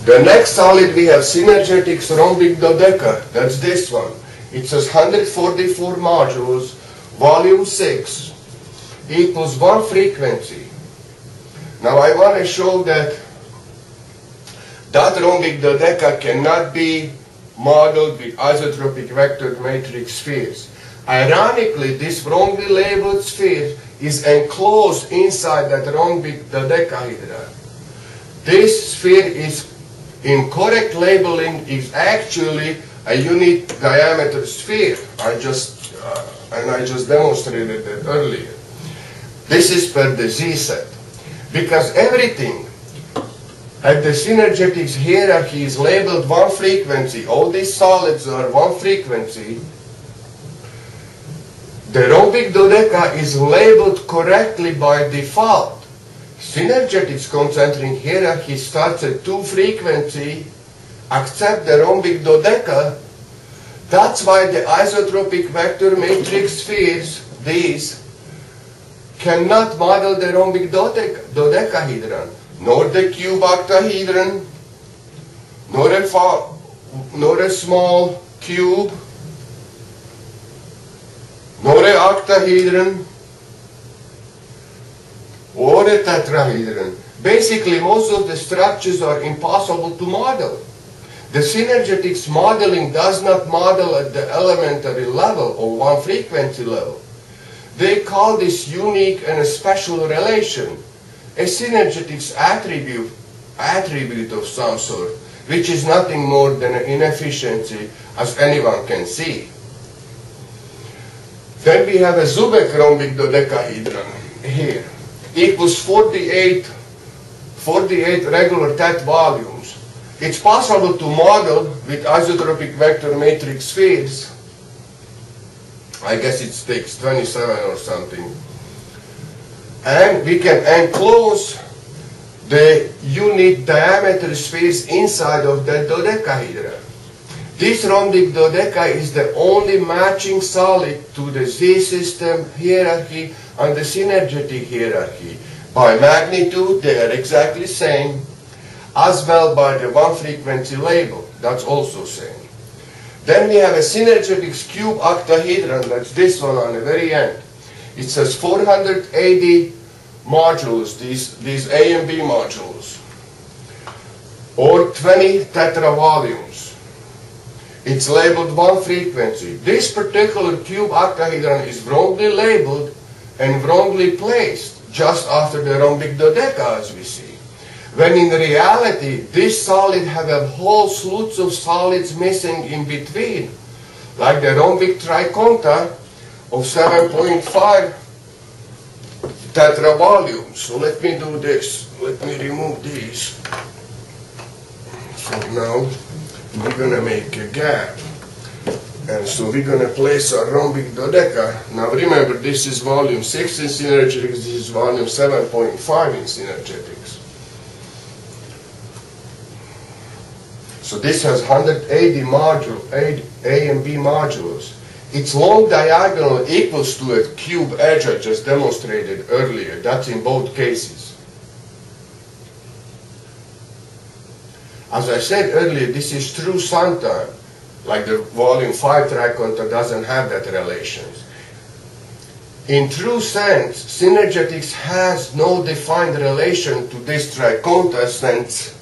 The next solid we have synergetics rhombic dodeca. That's this one. It says 144 modules, volume 6, equals 1 frequency. Now I want to show that rhombic dodeca cannot be modeled with isotropic vector matrix spheres. Ironically, this wrongly labeled sphere is enclosed inside that rhombic dodecahedra. This sphere is incorrect labeling is actually a unit diameter sphere. I just demonstrated that earlier. This is per the Z set. Because everything at the synergetics hierarchy is labeled 1 frequency. All these solids are 1 frequency. The rhombic dodeca is labeled correctly by default. Synergetics concentric hierarchy starts at 2 frequency, except the rhombic dodeca. That's why the isotropic vector matrix spheres, these, cannot model the rhombic dodecahedron, nor the cube octahedron, nor a small cube, nor an octahedron, or a tetrahedron. Basically, most of the structures are impossible to model. The synergetics modeling does not model at the elementary level or 1 frequency level. They call this unique and a special relation, a synergetics attribute of some sort, which is nothing more than an inefficiency, as anyone can see. Then we have a Zubek rhombic dodecahedron here. Equals 48 regular tet volumes. It's possible to model with isotropic vector matrix spheres. I guess it takes 27 or something. And we can enclose the unit diameter spheres inside of that dodecahedra. This rhombic dodeca is the only matching solid to the Z system hierarchy and the synergetic hierarchy. By magnitude, they are exactly same, as well by the 1 frequency label. That's also same. Then we have a synergetics cube octahedron. That's this one on the very end. It says 480 modules, these A and B modules, or 20 tetra volumes. It's labeled 1 frequency. This particular cube octahedron is wrongly labeled and wrongly placed just after the rhombic dodeca, as we see. When in reality, this solid have a whole slew of solids missing in between, like the rhombic triconta of 7.5 tetra volumes. So let me do this. Let me remove these. So now we're going to make a gap. And so we're going to place a rhombic dodeca. Now remember, this is volume 6 in synergetics, this is volume 7.5 in synergetics. So this has 180 modules, A and B modules. Its long diagonal equals to a cube edge I just demonstrated earlier. That's in both cases. As I said earlier, this is true sometime. Like the volume 5 triconta doesn't have that relations. In true sense, synergetics has no defined relation to this triconta, since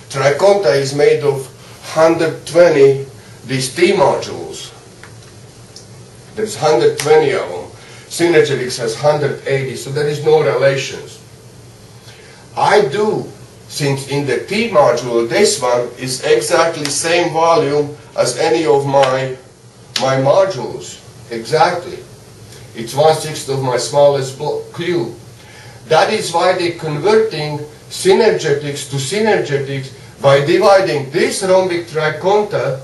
triconta is made of 120 these T modules. There's 120 of them. Synergetics has 180, so there is no relations. I do, since in the T module, this one is exactly same volume as any of my modules. Exactly. It's 1/6 of my smallest cube. That is why they're converting synergetics to synergetics by dividing this rhombic triconta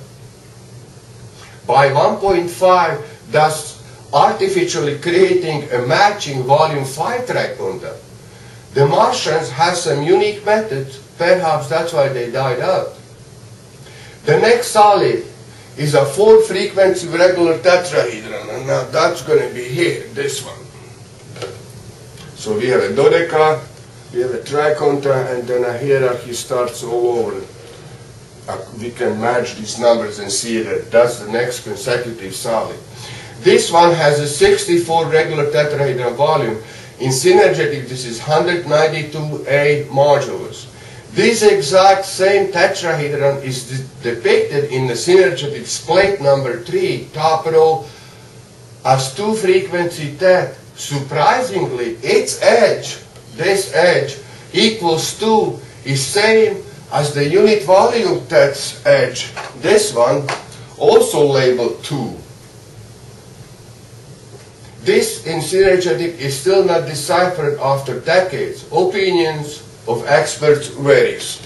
by 1.5, thus artificially creating a matching volume 5 triconta. The Martians have some unique methods, perhaps that's why they died out. The next solid is a 4 frequency regular tetrahedron, and now that's going to be here, this one. So we have a dodeca, We have a triconta and then a hierarchy starts all over. We can match these numbers and see that that's the next consecutive solid. This one has a 64 regular tetrahedral volume. In synergetic, this is 192A modulus. This exact same tetrahedron is depicted in the synergetic plate number 3, top row, as 2 frequency tet. Surprisingly, its edge, this edge, equals 2, is same as the unit volume tet's edge. This one, also labeled 2. This in synergetic is still not deciphered after decades. Opinions of experts varies.